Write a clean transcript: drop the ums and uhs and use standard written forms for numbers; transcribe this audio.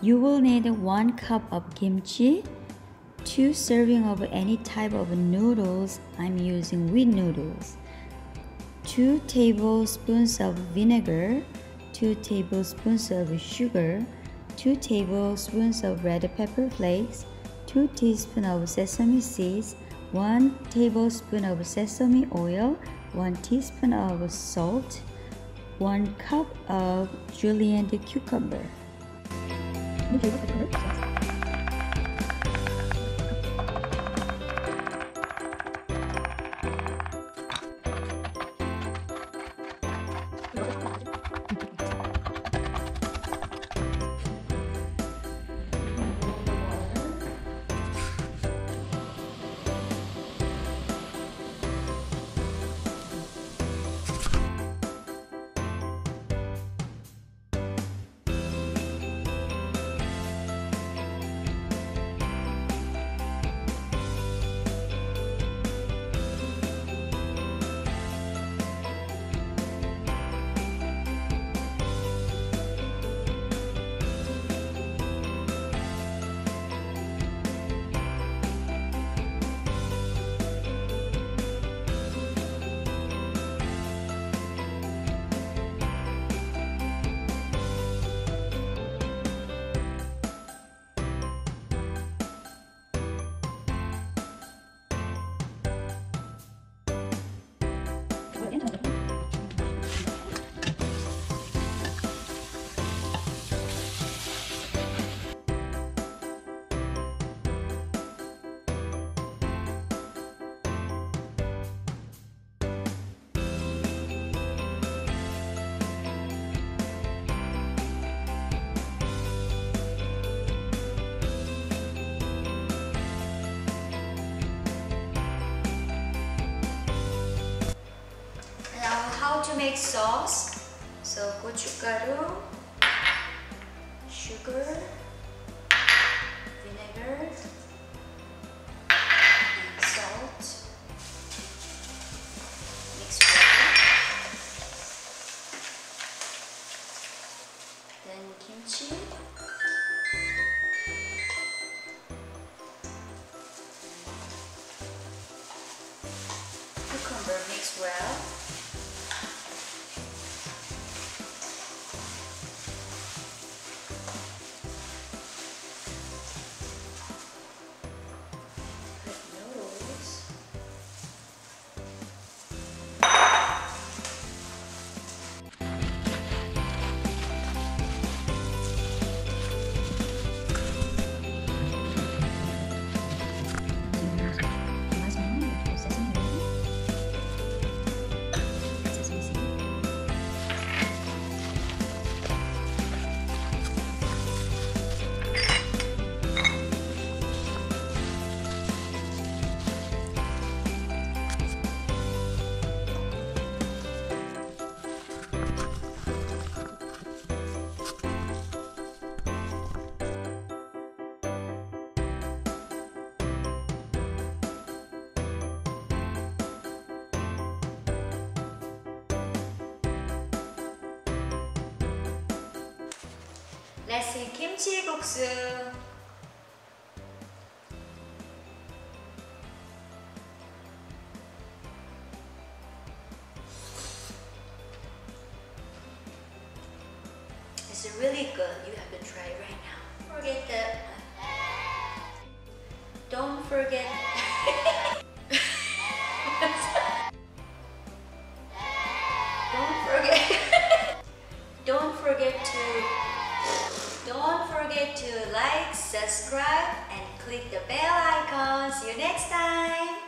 You will need 1 cup of kimchi, 2 servings of any type of noodles. I'm using wheat noodles, 2 tablespoons of vinegar, 2 tablespoons of sugar, 2 tablespoons of red pepper flakes, 2 teaspoons of sesame seeds, 1 tablespoon of sesame oil, 1 teaspoon of salt, 1 cup of julienne cucumber. How to make sauce? So gochugaru, sugar, vinegar, and salt. Mix well. Then kimchi. Cucumber, mix well. Let's see Kimchi Guksoo. It's really good. You have to try it right now. Forget that. Don't forget. Don't forget to like, subscribe, and click the bell icon. See you next time.